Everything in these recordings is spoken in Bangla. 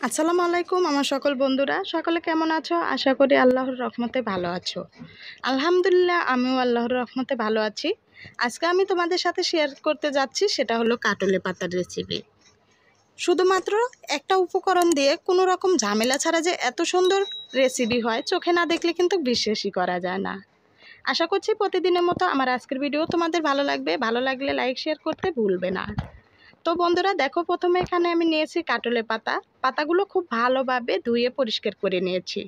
আসসালামু আলাইকুম আমার সকল বন্ধুরা, সকলে কেমন আছো? আশা করি আল্লাহর রহমতে ভালো আছো। আলহামদুলিল্লাহ, আমিও আল্লাহর রহমতে ভালো আছি। আজকে আমি তোমাদের সাথে শেয়ার করতে যাচ্ছি, সেটা হলো কাটলে পাতার রেসিপি। শুধুমাত্র একটা উপকরণ দিয়ে কোনো রকম ঝামেলা ছাড়া যে এত সুন্দর রেসিপি হয়, চোখে না দেখলে কিন্তু বিশ্বাসই করা যায় না। আশা করছি প্রতিদিনের মতো আমার আজকের ভিডিও তোমাদের ভালো লাগবে। ভালো লাগলে লাইক শেয়ার করতে ভুলবে না। তো বন্ধুরা দেখো, প্রথমে এখানে আমি নিয়েছি কাটলে পাতা। পাতাগুলো খুব ভালোভাবে ধুয়ে পরিষ্কার করে নিয়েছি।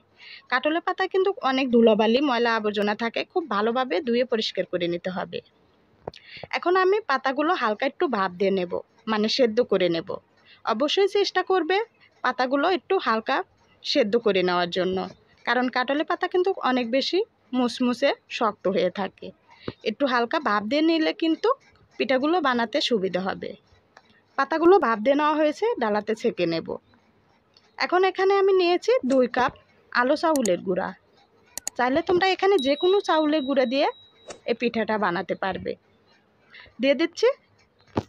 কাটলে পাতা কিন্তু অনেক ধুলোবালি ময়লা আবর্জনা থাকে, খুব ভালোভাবে ধুয়ে পরিষ্কার করে নিতে হবে। এখন আমি পাতাগুলো হালকা একটু ভাপ দিয়ে নেব, মানে সেদ্ধ করে নেব। অবশ্যই চেষ্টা করবে পাতাগুলো একটু হালকা সেদ্ধ করে নেওয়ার জন্য, কারণ কাটলে পাতা কিন্তু অনেক বেশি মুসমুসে শক্ত হয়ে থাকে। একটু হালকা ভাপ দিয়ে নিলে কিন্তু পিঠাগুলো বানাতে সুবিধা হবে। পাতাগুলো ভাপ দিয়ে নেওয়া হয়েছে, ডালাতে ছেঁকে নেব। এখন এখানে আমি নিয়েছি 2 কাপ আলো চাউলের গুঁড়া। চাইলে তোমরা এখানে যে কোনো চাউলের গুঁড়া দিয়ে এই পিঠাটা বানাতে পারবে। দিয়ে দিচ্ছি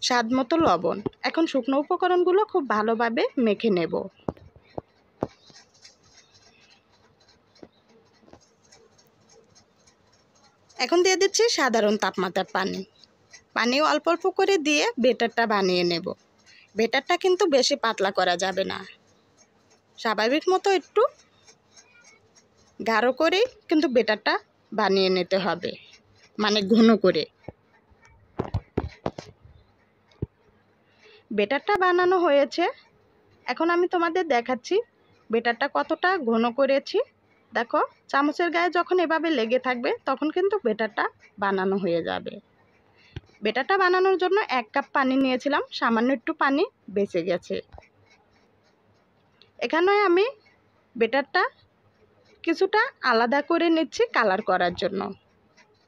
স্বাদ মতো লবণ। এখন শুকনো উপকরণগুলো খুব ভালোভাবে মেখে নেব। এখন দিয়ে দিচ্ছি সাধারণ তাপমাত্রার পানি অল্প অল্প করে দিয়ে বেটারটা বানিয়ে নেব। বেটারটা কিন্তু বেশি পাতলা করা যাবে না, স্বাভাবিক মতো একটু গাঢ় করেই কিন্তু বেটারটা বানিয়ে নিতে হবে, মানে ঘন করে। বেটারটা বানানো হয়েছে, এখন আমি তোমাদের দেখাচ্ছি বেটারটা কতটা ঘন করেছি। দেখো, চামচের গায়ে যখন এভাবে লেগে থাকবে তখন কিন্তু বেটারটা বানানো হয়ে যাবে। বেটারটা বানানোর জন্য 1 কাপ পানি নিয়েছিলাম, সামান্য একটু পানি বেঁচে গেছে। এখানে আমি বেটারটা কিছুটা আলাদা করে নিচ্ছি কালার করার জন্য।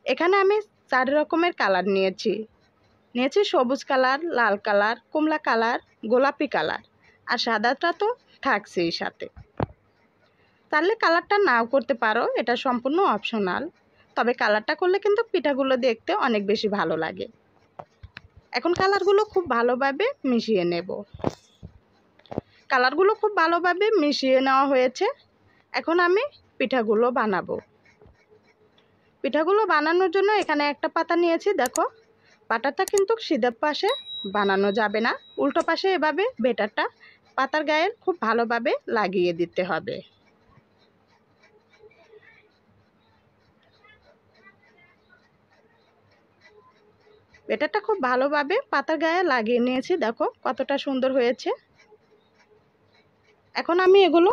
এখানে আমি 4 রকমের কালার নিয়েছি সবুজ কালার, লাল কালার, কমলা কালার, গোলাপি কালার, আর সাদাটা তো থাকছেই সাথে। তাহলে কালারটা নাও করতে পারো, এটা সম্পূর্ণ অপশনাল। তবে কালারটা করলে কিন্তু পিঠাগুলো দেখতে অনেক বেশি ভালো লাগে। এখন কালারগুলো খুব ভালোভাবে মিশিয়ে নেব। কালারগুলো খুব ভালোভাবে মিশিয়ে নেওয়া হয়েছে। এখন আমি পিঠাগুলো বানাবো। পিঠাগুলো বানানোর জন্য এখানে একটা পাতা নিয়েছি। দেখো, পাতাটা কিন্তু সিধা পাশে বানানো যাবে না, উল্টো পাশে এভাবে বেটারটা পাতার গায়ে খুব ভালোভাবে লাগিয়ে দিতে হবে। বেটারটা খুব ভালোভাবে পাতার গায়ে লাগিয়ে নিয়েছি। দেখো কতটা সুন্দর হয়েছে। এখন আমি এগুলো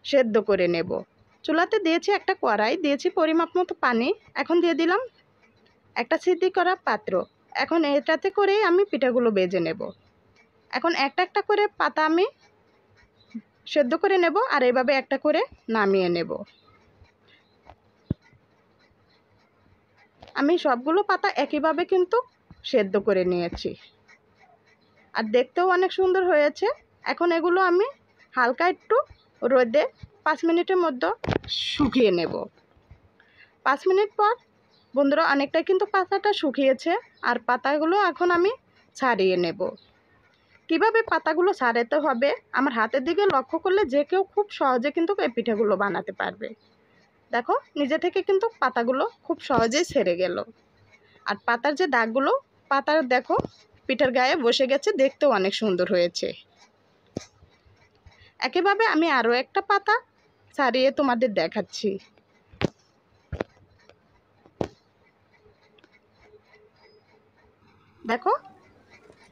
সেদ্ধ করে নেব। চুলাতে দিয়েছি একটা কড়াই, দিয়েছি পরিমাপ মতো পানি। এখন দিয়ে দিলাম একটা সিদ্ধি করা পাত্র। এখন এটাতে করেই আমি পিঠাগুলো ভেজে নেব। এখন একটা একটা করে পাতা আমি সেদ্ধ করে নেব, আর এভাবে একটা করে নামিয়ে নেব। আমি সবগুলো পাতা একইভাবে কিন্তু সেদ্ধ করে নিয়েছি, আর দেখতেও অনেক সুন্দর হয়েছে। এখন এগুলো আমি হালকা একটু রোদে 5 মিনিটের মধ্যে শুকিয়ে নেব। 5 মিনিট পর বন্ধুরা অনেকটাই কিন্তু পাতাটা শুকিয়েছে, আর পাতাগুলো এখন আমি ছাড়িয়ে নেব। কিভাবে পাতাগুলো ছাড়াতে হবে আমার হাতের দিকে লক্ষ্য করলে যে কেউ খুব সহজে কিন্তু এই পিঠাগুলো বানাতে পারবে। দেখো, নিজে থেকে কিন্তু পাতাগুলো খুব সহজেই ছেড়ে গেল। আর পাতার যে দাগগুলো, পাতার দেখো পিঠার গায়ে বসে গেছে, দেখতেও অনেক সুন্দর হয়েছে। একইভাবে আমি আরও একটা পাতা ছাড়িয়ে তোমাদের দেখাচ্ছি। দেখো,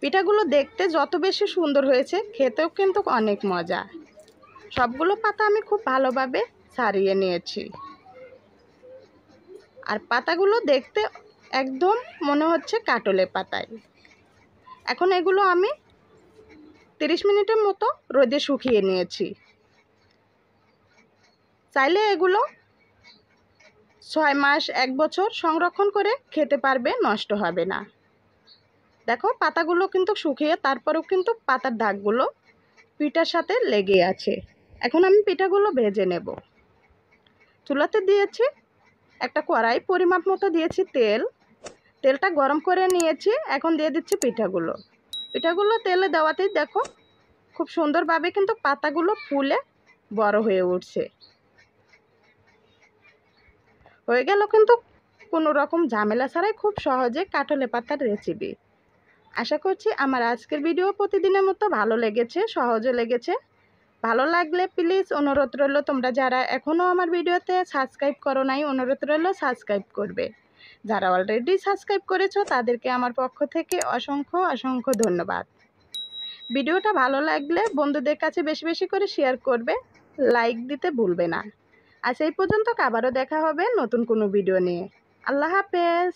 পিঠাগুলো দেখতে যত বেশি সুন্দর হয়েছে, খেতেও কিন্তু অনেক মজা। সবগুলো পাতা আমি খুব ভালোভাবে ছাড়িয়ে নিয়েছি, আর পাতাগুলো দেখতে একদম মনে হচ্ছে কাটলে পাতায়। এখন এগুলো আমি 30 মিনিটের মতো রোদে শুকিয়ে নিয়েছি। চাইলে এগুলো 6 মাস 1 বছর সংরক্ষণ করে খেতে পারবে, নষ্ট হবে না। দেখো, পাতাগুলো কিন্তু শুকিয়ে তারপরেও কিন্তু পাতার দাগগুলো পিঠার সাথে লেগে আছে। এখন আমি পিঠাগুলো ভেজে নেব। চুলাতে দিয়েছি একটা কড়াই, পরিমাপ মতো দিয়েছি তেলটা গরম করে নিয়েছি। এখন দিয়ে দিচ্ছি পিঠাগুলো তেলে দেওয়াতেই দেখো খুব খুব সুন্দরভাবে কিন্তু পাতাগুলো ফুলে বড় হয়ে উঠছে। হয়ে গেল কিন্তু কোনো রকম ঝামেলা ছাড়াই খুব সহজে কাঁঠালের পাতার রেসিপি। আশা করছি আমার আজকের ভিডিও প্রতিদিনের মতো ভালো লেগেছে, সহজে লেগেছে। ভালো লাগলে প্লিজ অনুরোধ রইল, তোমরা যারা এখনও আমার ভিডিওতে সাবস্ক্রাইব করো নাই, অনুরোধ রইল সাবস্ক্রাইব করবে। যারা অলরেডি সাবস্ক্রাইব করেছো তাদেরকে আমার পক্ষ থেকে অসংখ্য অসংখ্য ধন্যবাদ। ভিডিওটা ভালো লাগলে বন্ধুদের কাছে বেশি বেশি করে শেয়ার করবে, লাইক দিতে ভুলবে না। আজ এই পর্যন্ত, আবারও দেখা হবে নতুন কোনো ভিডিও নিয়ে। আল্লাহ হাফেজ।